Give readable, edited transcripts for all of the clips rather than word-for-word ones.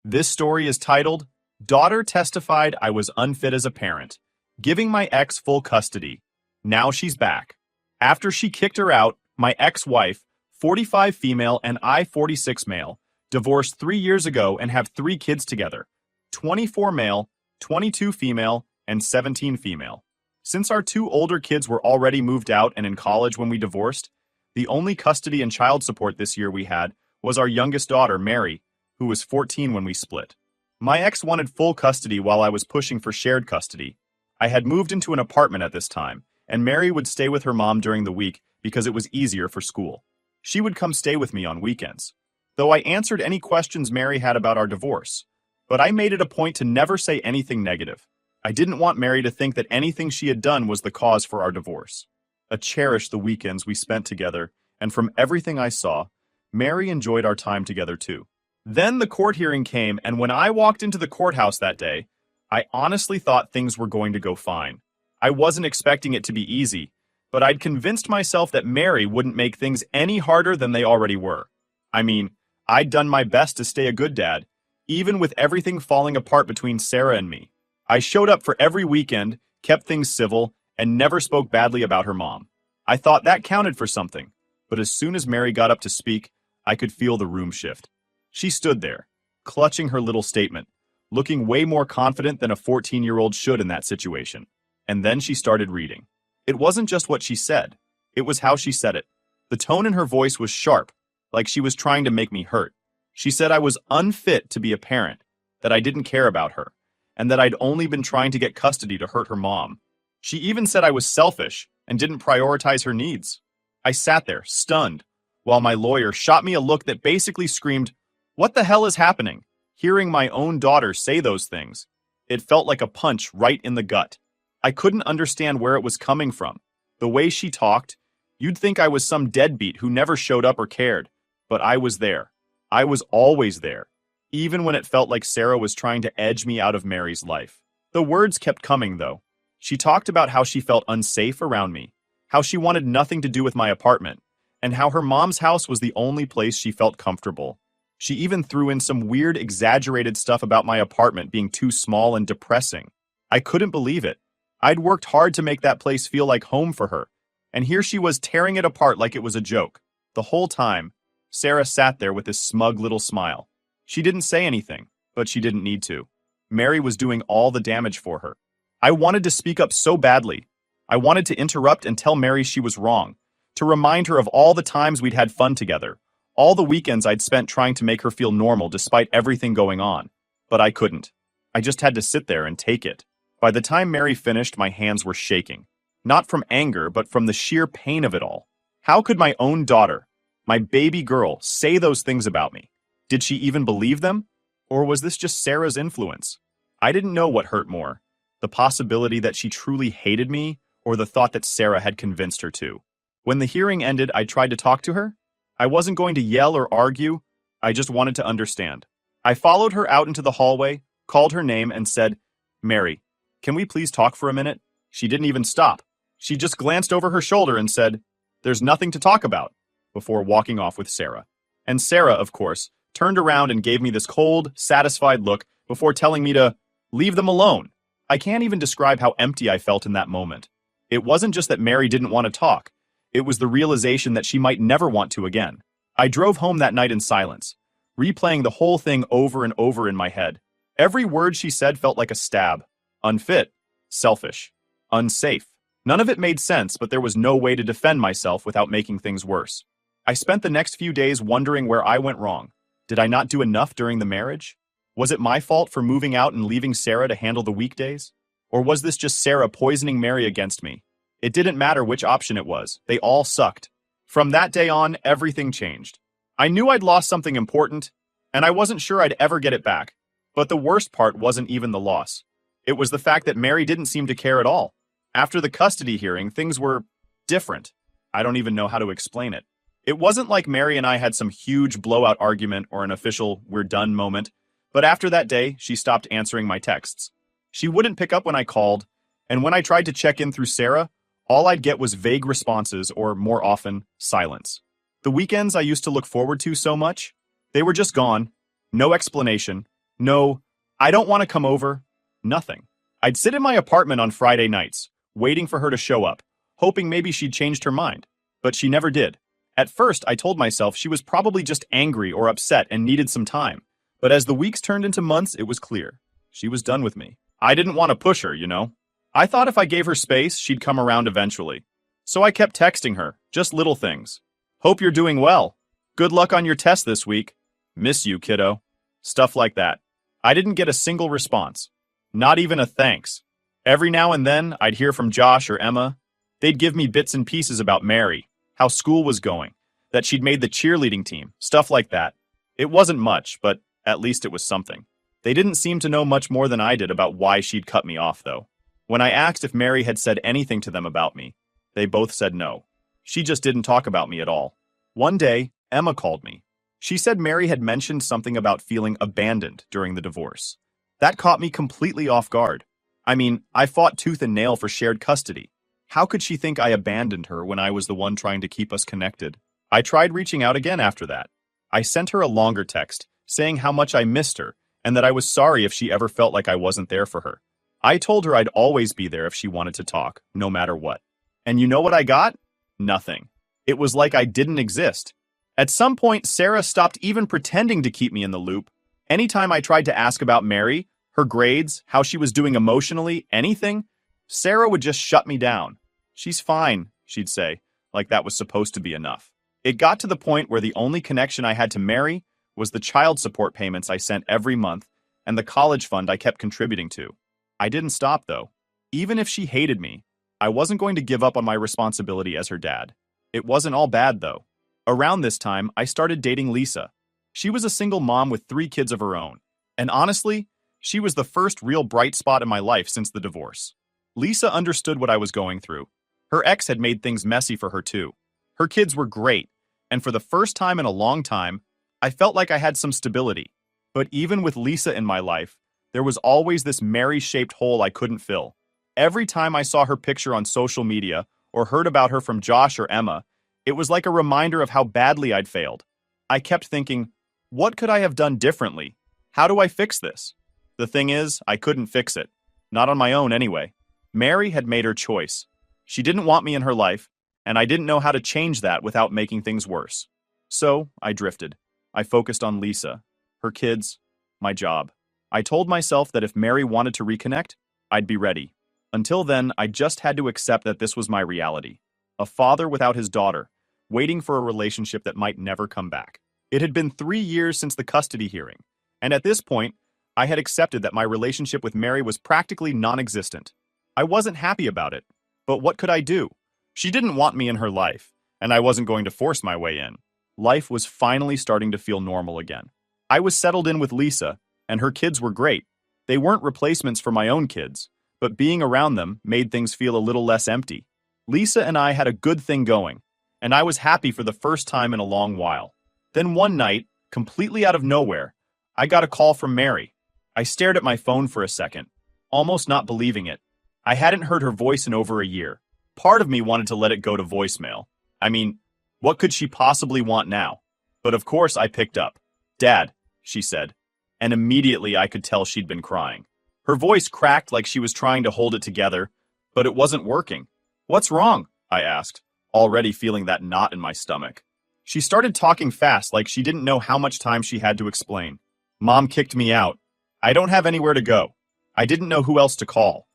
This story is titled, Daughter Testified I Was Unfit as a Parent, Giving My Ex Full Custody. Now she's back. After she kicked her out, my ex-wife, 45 female and I 46 male, divorced 3 years ago and have 3 kids together, 24 male, 22 female, and 17 female. Since our 2 older kids were already moved out and in college when we divorced, the only custody and child support this year we had was our youngest daughter, Mary, who was 14 when we split. My ex wanted full custody while I was pushing for shared custody. I had moved into an apartment at this time, and Mary would stay with her mom during the week because it was easier for school. She would come stay with me on weekends. Though I answered any questions Mary had about our divorce, but I made it a point to never say anything negative. I didn't want Mary to think that anything she had done was the cause for our divorce. I cherished the weekends we spent together, and from everything I saw, Mary enjoyed our time together too. Then the court hearing came, and when I walked into the courthouse that day, I honestly thought things were going to go fine. I wasn't expecting it to be easy, but I'd convinced myself that Mary wouldn't make things any harder than they already were. I mean, I'd done my best to stay a good dad, even with everything falling apart between Sarah and me. I showed up for every weekend, kept things civil, and never spoke badly about her mom. I thought that counted for something, but as soon as Mary got up to speak, I could feel the room shift. She stood there, clutching her little statement, looking way more confident than a 14-year-old should in that situation. And then she started reading. It wasn't just what she said, it was how she said it. The tone in her voice was sharp, like she was trying to make me hurt. She said I was unfit to be a parent, that I didn't care about her, and that I'd only been trying to get custody to hurt her mom. She even said I was selfish and didn't prioritize her needs. I sat there, stunned, while my lawyer shot me a look that basically screamed, "What the hell is happening?" Hearing my own daughter say those things, it felt like a punch right in the gut. I couldn't understand where it was coming from. The way she talked, you'd think I was some deadbeat who never showed up or cared, but I was there. I was always there, even when it felt like Sarah was trying to edge me out of Mary's life. The words kept coming, though. She talked about how she felt unsafe around me, how she wanted nothing to do with my apartment, and how her mom's house was the only place she felt comfortable. She even threw in some weird, exaggerated stuff about my apartment being too small and depressing. I couldn't believe it. I'd worked hard to make that place feel like home for her, and here she was tearing it apart like it was a joke. The whole time, Sarah sat there with this smug little smile. She didn't say anything, but she didn't need to. Mary was doing all the damage for her. I wanted to speak up so badly. I wanted to interrupt and tell Mary she was wrong, to remind her of all the times we'd had fun together, all the weekends I'd spent trying to make her feel normal despite everything going on. But I couldn't. I just had to sit there and take it. By the time Mary finished, my hands were shaking. Not from anger, but from the sheer pain of it all. How could my own daughter, my baby girl, say those things about me? Did she even believe them? Or was this just Sarah's influence? I didn't know what hurt more, the possibility that she truly hated me, or the thought that Sarah had convinced her to. When the hearing ended, I tried to talk to her. I wasn't going to yell or argue. I just wanted to understand. I followed her out into the hallway, called her name, and said, "Mary, can we please talk for a minute?" She didn't even stop. She just glanced over her shoulder and said, "There's nothing to talk about," before walking off with Sarah. And Sarah, of course, turned around and gave me this cold, satisfied look before telling me to leave them alone. I can't even describe how empty I felt in that moment. It wasn't just that Mary didn't want to talk. It was the realization that she might never want to again. I drove home that night in silence, replaying the whole thing over and over in my head. Every word she said felt like a stab. Unfit, selfish, unsafe. None of it made sense, but there was no way to defend myself without making things worse. I spent the next few days wondering where I went wrong. Did I not do enough during the marriage? Was it my fault for moving out and leaving Sarah to handle the weekdays? Or was this just Sarah poisoning Mary against me? It didn't matter which option it was. They all sucked. From that day on, everything changed. I knew I'd lost something important, and I wasn't sure I'd ever get it back. But the worst part wasn't even the loss. It was the fact that Mary didn't seem to care at all. After the custody hearing, things were different. I don't even know how to explain it. It wasn't like Mary and I had some huge blowout argument or an official "we're done" moment, but after that day, she stopped answering my texts. She wouldn't pick up when I called, and when I tried to check in through Sarah, all I'd get was vague responses or, more often, silence. The weekends I used to look forward to so much, they were just gone. No explanation, No, I don't want to come over. Nothing. I'd sit in my apartment on Friday nights, waiting for her to show up, hoping maybe she'd changed her mind. But she never did. At first, I told myself she was probably just angry or upset and needed some time. But as the weeks turned into months, it was clear. She was done with me. I didn't want to push her, you know? I thought if I gave her space, she'd come around eventually. So I kept texting her, just little things. Hope you're doing well. Good luck on your test this week. Miss you, kiddo. Stuff like that. I didn't get a single response. Not even a thanks. Every now and then, I'd hear from Josh or Emma. They'd give me bits and pieces about Mary, how school was going, that she'd made the cheerleading team, stuff like that. It wasn't much, but at least it was something. They didn't seem to know much more than I did about why she'd cut me off, though. When I asked if Mary had said anything to them about me, they both said no. She just didn't talk about me at all. One day, Emma called me. She said Mary had mentioned something about feeling abandoned during the divorce. That caught me completely off guard. I mean, I fought tooth and nail for shared custody. How could she think I abandoned her when I was the one trying to keep us connected? I tried reaching out again after that. I sent her a longer text, saying how much I missed her, and that I was sorry if she ever felt like I wasn't there for her. I told her I'd always be there if she wanted to talk, no matter what. And you know what I got? Nothing. It was like I didn't exist. At some point, Sarah stopped even pretending to keep me in the loop. Anytime I tried to ask about Mary, her grades, how she was doing emotionally, anything, Sarah would just shut me down. She's fine, she'd say, like that was supposed to be enough. It got to the point where the only connection I had to Mary was the child support payments I sent every month and the college fund I kept contributing to. I didn't stop, though. Even if she hated me, I wasn't going to give up on my responsibility as her dad. It wasn't all bad, though. Around this time, I started dating Lisa. She was a single mom with 3 kids of her own. And honestly, she was the first real bright spot in my life since the divorce. Lisa understood what I was going through. Her ex had made things messy for her too. Her kids were great, and for the first time in a long time, I felt like I had some stability. But even with Lisa in my life, there was always this Mary-shaped hole I couldn't fill. Every time I saw her picture on social media or heard about her from Josh or Emma, it was like a reminder of how badly I'd failed. I kept thinking, what could I have done differently? How do I fix this? The thing is, I couldn't fix it. Not on my own anyway. Mary had made her choice. She didn't want me in her life, and I didn't know how to change that without making things worse. So, I drifted. I focused on Lisa, her kids, my job. I told myself that if Mary wanted to reconnect, I'd be ready. Until then, I just had to accept that this was my reality. A father without his daughter, waiting for a relationship that might never come back. It had been 3 years since the custody hearing, and at this point, I had accepted that my relationship with Mary was practically non-existent. I wasn't happy about it, but what could I do? She didn't want me in her life, and I wasn't going to force my way in. Life was finally starting to feel normal again. I was settled in with Lisa, and her kids were great. They weren't replacements for my own kids, but being around them made things feel a little less empty. Lisa and I had a good thing going, and I was happy for the first time in a long while. Then one night, completely out of nowhere, I got a call from Mary. I stared at my phone for a second, almost not believing it. I hadn't heard her voice in over a year. Part of me wanted to let it go to voicemail. I mean, what could she possibly want now? But of course I picked up. "Dad," she said, and immediately I could tell she'd been crying. Her voice cracked like she was trying to hold it together, but it wasn't working. "What's wrong?" I asked, already feeling that knot in my stomach. She started talking fast like she didn't know how much time she had to explain. "Mom kicked me out. I don't have anywhere to go. I didn't know who else to call."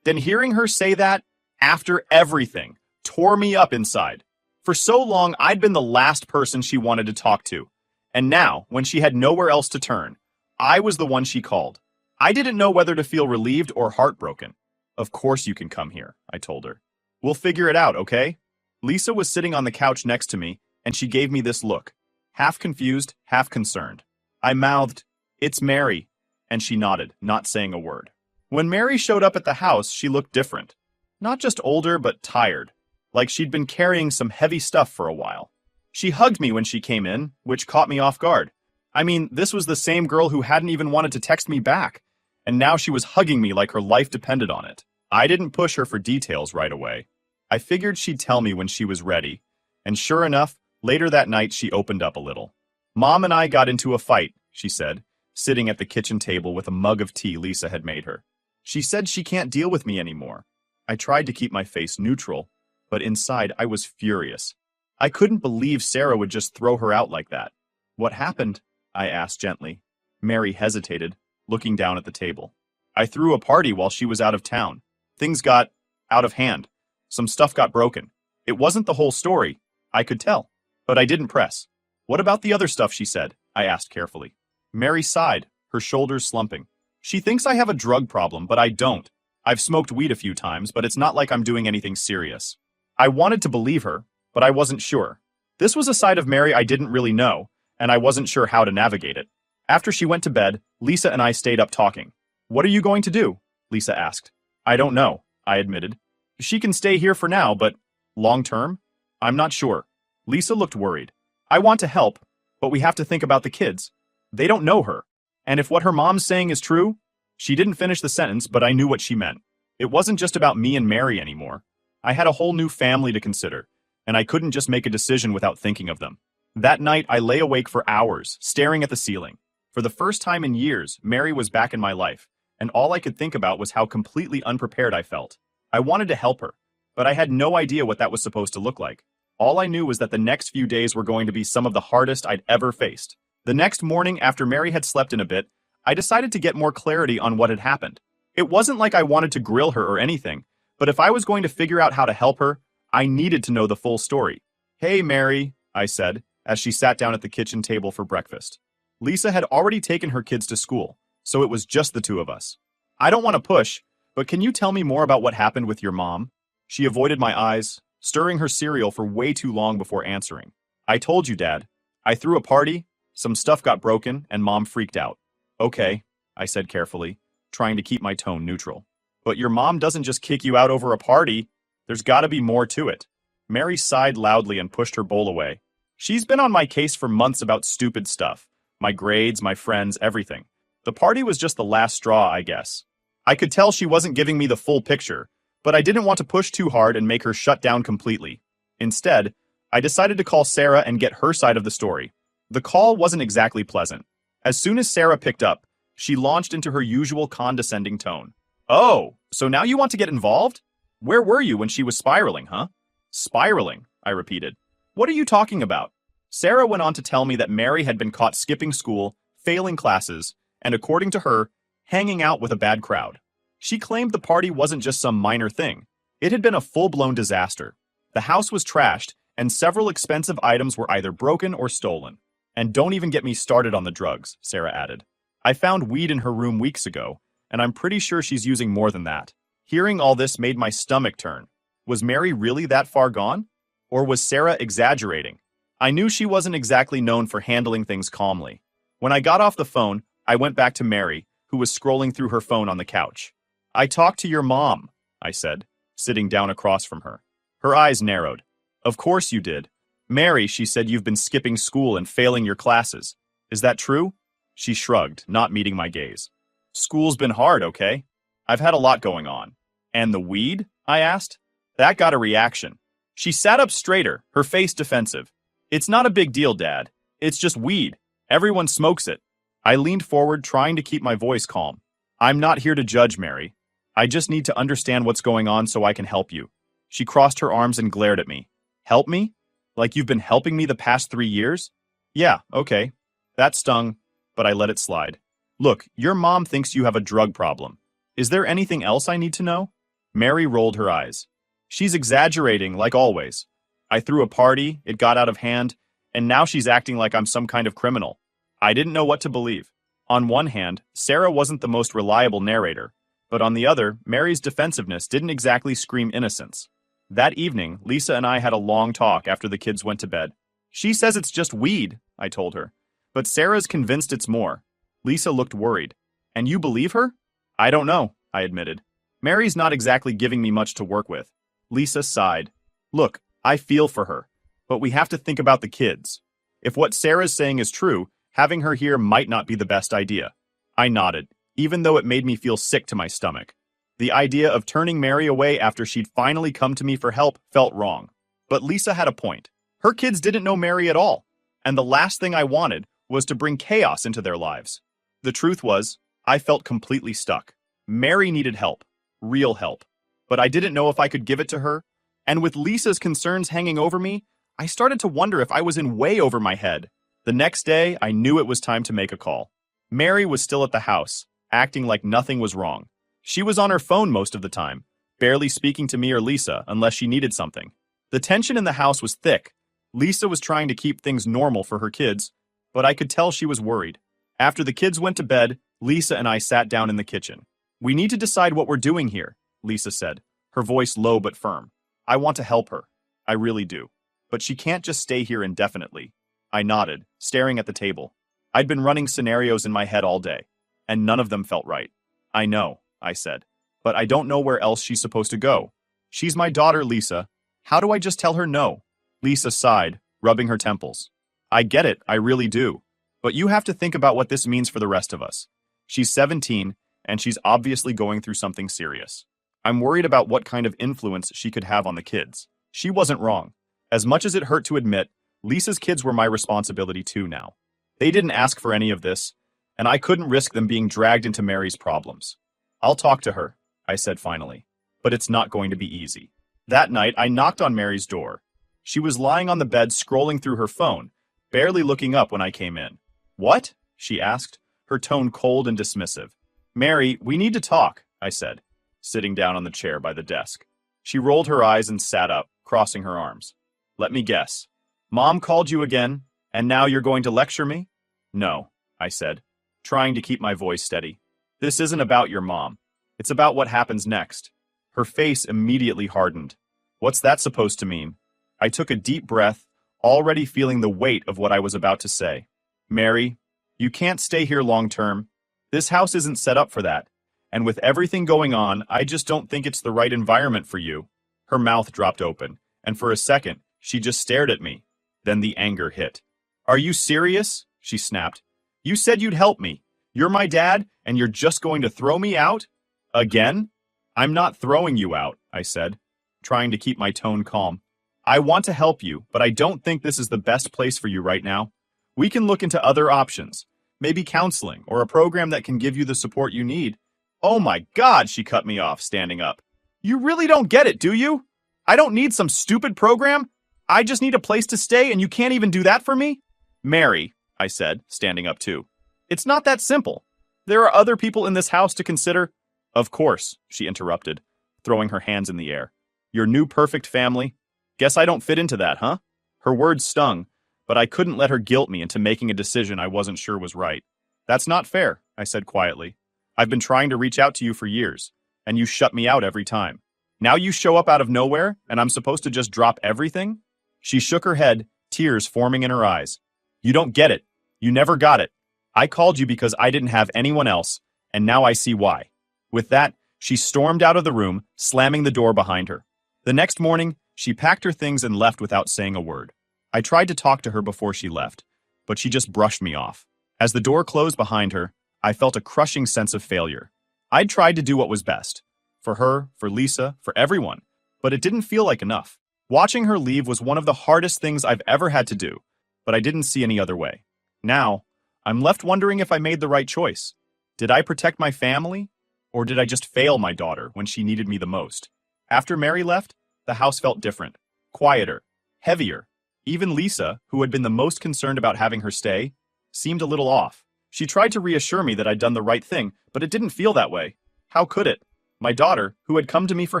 Then hearing her say that, after everything, tore me up inside. For so long, I'd been the last person she wanted to talk to. And now, when she had nowhere else to turn, I was the one she called. I didn't know whether to feel relieved or heartbroken. "Of course you can come here," I told her. "We'll figure it out, okay?" Lisa was sitting on the couch next to me, and she gave me this look, half confused, half concerned. I mouthed, "It's Mary," and she nodded, not saying a word. When Mary showed up at the house, she looked different. Not just older, but tired, like she'd been carrying some heavy stuff for a while. She hugged me when she came in, which caught me off guard. I mean, this was the same girl who hadn't even wanted to text me back, and now she was hugging me like her life depended on it. I didn't push her for details right away. I figured she'd tell me when she was ready, and sure enough, later that night she opened up a little. "Mom and I got into a fight, she said, sitting at the kitchen table with a mug of tea Lisa had made her. She said she can't deal with me anymore. I tried to keep my face neutral, but inside I was furious. I couldn't believe Sarah would just throw her out like that. What happened? I asked gently. Mary hesitated, looking down at the table. I threw a party while she was out of town. Things got out of hand. Some stuff got broken. It wasn't the whole story, I could tell. But I didn't press. What about the other stuff she said? I asked carefully. Mary sighed, her shoulders slumping. She thinks I have a drug problem, but I don't. I've smoked weed a few times, but it's not like I'm doing anything serious. I wanted to believe her, but I wasn't sure. This was a side of Mary I didn't really know, and I wasn't sure how to navigate it. After she went to bed, Lisa and I stayed up talking. What are you going to do? Lisa asked. I don't know, I admitted. She can stay here for now, but long term? I'm not sure. Lisa looked worried. I want to help, but we have to think about the kids. They don't know her. And if what her mom's saying is true, she didn't finish the sentence, but I knew what she meant. It wasn't just about me and Mary anymore. I had a whole new family to consider, and I couldn't just make a decision without thinking of them. That night, I lay awake for hours, staring at the ceiling. For the first time in years, Mary was back in my life, and all I could think about was how completely unprepared I felt. I wanted to help her, but I had no idea what that was supposed to look like. All I knew was that the next few days were going to be some of the hardest I'd ever faced. The next morning, after Mary had slept in a bit, I decided to get more clarity on what had happened. It wasn't like I wanted to grill her or anything, but if I was going to figure out how to help her, I needed to know the full story. Hey, Mary, I said, as she sat down at the kitchen table for breakfast. Lisa had already taken her kids to school, so it was just the two of us. I don't want to push, but can you tell me more about what happened with your mom? She avoided my eyes, stirring her cereal for way too long before answering. I told you, Dad. I threw a party, some stuff got broken, and Mom freaked out. Okay, I said carefully, trying to keep my tone neutral. But your mom doesn't just kick you out over a party. There's got to be more to it. Mary sighed loudly and pushed her bowl away. She's been on my case for months about stupid stuff. My grades, my friends, everything. The party was just the last straw, I guess. I could tell she wasn't giving me the full picture, but I didn't want to push too hard and make her shut down completely. Instead, I decided to call Sarah and get her side of the story. The call wasn't exactly pleasant. As soon as Sarah picked up, she launched into her usual condescending tone. Oh, so now you want to get involved? Where were you when she was spiraling, huh? Spiraling, I repeated. What are you talking about? Sarah went on to tell me that Mary had been caught skipping school, failing classes, and according to her, hanging out with a bad crowd. She claimed the party wasn't just some minor thing. It had been a full-blown disaster. The house was trashed, and several expensive items were either broken or stolen. And don't even get me started on the drugs, Sarah added. I found weed in her room weeks ago, and I'm pretty sure she's using more than that. Hearing all this made my stomach turn. Was Mary really that far gone? Or was Sarah exaggerating? I knew she wasn't exactly known for handling things calmly. When I got off the phone, I went back to Mary, who was scrolling through her phone on the couch. I talked to your mom, I said, sitting down across from her. Her eyes narrowed. Of course you did. Mary, she said you've been skipping school and failing your classes. Is that true? She shrugged, not meeting my gaze. School's been hard, okay? I've had a lot going on. And the weed? I asked. That got a reaction. She sat up straighter, her face defensive. It's not a big deal, Dad. It's just weed. Everyone smokes it. I leaned forward, trying to keep my voice calm. I'm not here to judge, Mary. I just need to understand what's going on so I can help you. She crossed her arms and glared at me. Help me? Like you've been helping me the past 3 years? Yeah, okay. That stung, but I let it slide. Look, your mom thinks you have a drug problem. Is there anything else I need to know? Mary rolled her eyes. She's exaggerating, like always. I threw a party, it got out of hand, and now she's acting like I'm some kind of criminal. I didn't know what to believe. On one hand, Sarah wasn't the most reliable narrator, but on the other, Mary's defensiveness didn't exactly scream innocence. That evening, Lisa and I had a long talk after the kids went to bed. She says it's just weed, I told her, but Sarah's convinced it's more. Lisa looked worried. And you believe her? I don't know, I admitted. Mary's not exactly giving me much to work with. Lisa sighed. Look, I feel for her, but we have to think about the kids. If what Sarah's saying is true, having her here might not be the best idea. I nodded, even though it made me feel sick to my stomach. The idea of turning Mary away after she'd finally come to me for help felt wrong. But Lisa had a point. Her kids didn't know Mary at all, and the last thing I wanted was to bring chaos into their lives. The truth was, I felt completely stuck. Mary needed help, real help, but I didn't know if I could give it to her, and with Lisa's concerns hanging over me, I started to wonder if I was in way over my head. The next day, I knew it was time to make a call. Mary was still at the house, acting like nothing was wrong. She was on her phone most of the time, barely speaking to me or Lisa unless she needed something. The tension in the house was thick. Lisa was trying to keep things normal for her kids, but I could tell she was worried. After the kids went to bed, Lisa and I sat down in the kitchen. "We need to decide what we're doing here," Lisa said, her voice low but firm. "I want to help her. I really do. But she can't just stay here indefinitely." I nodded, staring at the table. I'd been running scenarios in my head all day, and none of them felt right. "I know," I said, "but I don't know where else she's supposed to go. She's my daughter, Lisa. How do I just tell her no?" Lisa sighed, rubbing her temples. "I get it, I really do. But you have to think about what this means for the rest of us. She's 17, and she's obviously going through something serious. I'm worried about what kind of influence she could have on the kids." She wasn't wrong. As much as it hurt to admit, Lisa's kids were my responsibility too now. They didn't ask for any of this, and I couldn't risk them being dragged into Mary's problems. "I'll talk to her," I said finally, "but it's not going to be easy." That night, I knocked on Mary's door. She was lying on the bed scrolling through her phone, barely looking up when I came in. "What?" she asked, her tone cold and dismissive. "Mary, we need to talk," I said, sitting down on the chair by the desk. She rolled her eyes and sat up, crossing her arms. "Let me guess. Mom called you again, and now you're going to lecture me?" "No," I said, trying to keep my voice steady. "This isn't about your mom. It's about what happens next." Her face immediately hardened. "What's that supposed to mean?" I took a deep breath, already feeling the weight of what I was about to say. "Mary, you can't stay here long term. This house isn't set up for that. And with everything going on, I just don't think it's the right environment for you." Her mouth dropped open, and for a second, she just stared at me. Then the anger hit. "Are you serious?" she snapped. "You said you'd help me. You're my dad, and you're just going to throw me out? Again?" "I'm not throwing you out," I said, trying to keep my tone calm. "I want to help you, but I don't think this is the best place for you right now. We can look into other options, maybe counseling or a program that can give you the support you need." "Oh my God," she cut me off, standing up. "You really don't get it, do you? I don't need some stupid program. I just need a place to stay, and you can't even do that for me?" "Mary," I said, standing up too, "it's not that simple. There are other people in this house to consider." "Of course," she interrupted, throwing her hands in the air. "Your new perfect family? Guess I don't fit into that, huh?" Her words stung, but I couldn't let her guilt me into making a decision I wasn't sure was right. "That's not fair," I said quietly. "I've been trying to reach out to you for years, and you shut me out every time. Now you show up out of nowhere, and I'm supposed to just drop everything?" She shook her head, tears forming in her eyes. "You don't get it. You never got it. I called you because I didn't have anyone else, and now I see why." With that, she stormed out of the room, slamming the door behind her. The next morning, she packed her things and left without saying a word. I tried to talk to her before she left, but she just brushed me off. As the door closed behind her, I felt a crushing sense of failure. I'd tried to do what was best. For her, for Lisa, for everyone. But it didn't feel like enough. Watching her leave was one of the hardest things I've ever had to do, but I didn't see any other way. Now, I'm left wondering if I made the right choice. Did I protect my family? Or did I just fail my daughter when she needed me the most? After Mary left, the house felt different. Quieter. Heavier. Even Lisa, who had been the most concerned about having her stay, seemed a little off. She tried to reassure me that I'd done the right thing, but it didn't feel that way. How could it? My daughter, who had come to me for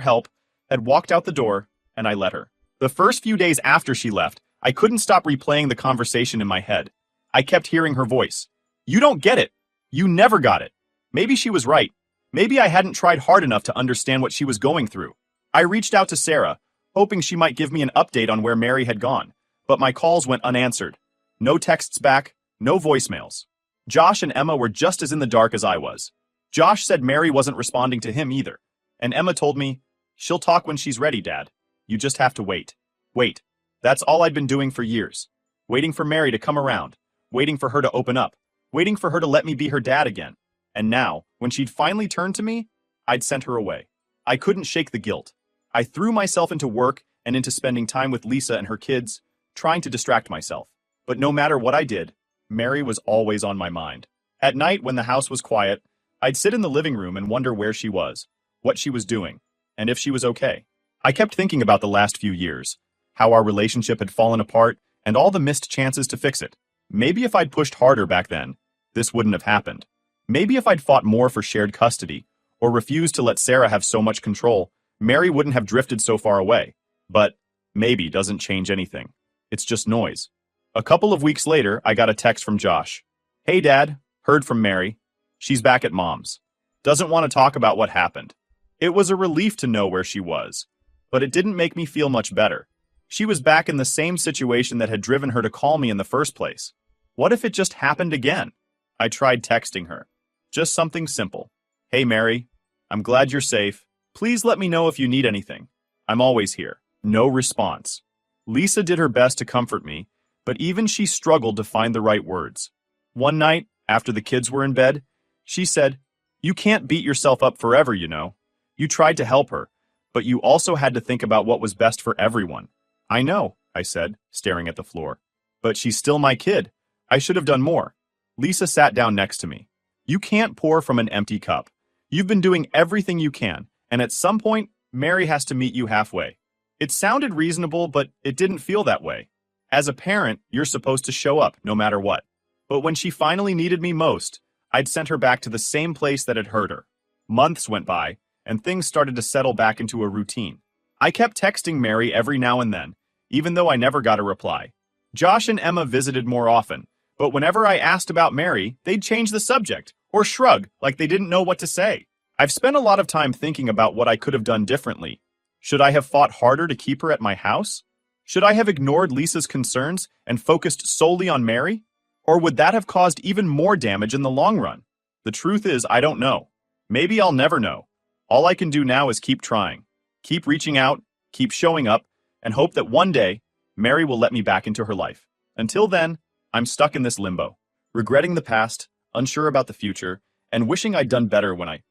help, had walked out the door, and I let her. The first few days after she left, I couldn't stop replaying the conversation in my head. I kept hearing her voice. "You don't get it. You never got it." Maybe she was right. Maybe I hadn't tried hard enough to understand what she was going through. I reached out to Sarah, hoping she might give me an update on where Mary had gone, but my calls went unanswered. No texts back, no voicemails. Josh and Emma were just as in the dark as I was. Josh said Mary wasn't responding to him either, and Emma told me, "She'll talk when she's ready, Dad. You just have to wait." Wait. That's all I'd been doing for years. Waiting for Mary to come around, waiting for her to open up, waiting for her to let me be her dad again. And now, when she'd finally turned to me, I'd sent her away. I couldn't shake the guilt. I threw myself into work and into spending time with Lisa and her kids, trying to distract myself. But no matter what I did, Mary was always on my mind. At night, when the house was quiet, I'd sit in the living room and wonder where she was, what she was doing, and if she was okay. I kept thinking about the last few years, how our relationship had fallen apart, and all the missed chances to fix it. Maybe if I'd pushed harder back then, this wouldn't have happened. Maybe if I'd fought more for shared custody, or refused to let Sarah have so much control, Mary wouldn't have drifted so far away. But maybe doesn't change anything. It's just noise. A couple of weeks later, I got a text from Josh. "Hey Dad, heard from Mary. She's back at Mom's. Doesn't want to talk about what happened." It was a relief to know where she was, but it didn't make me feel much better. She was back in the same situation that had driven her to call me in the first place. What if it just happened again? I tried texting her. Just something simple. "Hey Mary, I'm glad you're safe. Please let me know if you need anything. I'm always here." No response. Lisa did her best to comfort me, but even she struggled to find the right words. One night, after the kids were in bed, she said, "You can't beat yourself up forever, you know. You tried to help her, but you also had to think about what was best for everyone." "I know," I said, staring at the floor. "But she's still my kid. I should have done more." Lisa sat down next to me. "You can't pour from an empty cup. You've been doing everything you can, and at some point, Mary has to meet you halfway." It sounded reasonable, but it didn't feel that way. As a parent, you're supposed to show up no matter what. But when she finally needed me most, I'd sent her back to the same place that had hurt her. Months went by, and things started to settle back into a routine. I kept texting Mary every now and then, even though I never got a reply. Josh and Emma visited more often, but whenever I asked about Mary, they'd change the subject, or shrug like they didn't know what to say. I've spent a lot of time thinking about what I could have done differently. Should I have fought harder to keep her at my house? Should I have ignored Lisa's concerns and focused solely on Mary? Or would that have caused even more damage in the long run? The truth is, I don't know. Maybe I'll never know. All I can do now is keep trying, keep reaching out, keep showing up, and hope that one day, Mary will let me back into her life. Until then, I'm stuck in this limbo, regretting the past, unsure about the future, and wishing I'd done better when I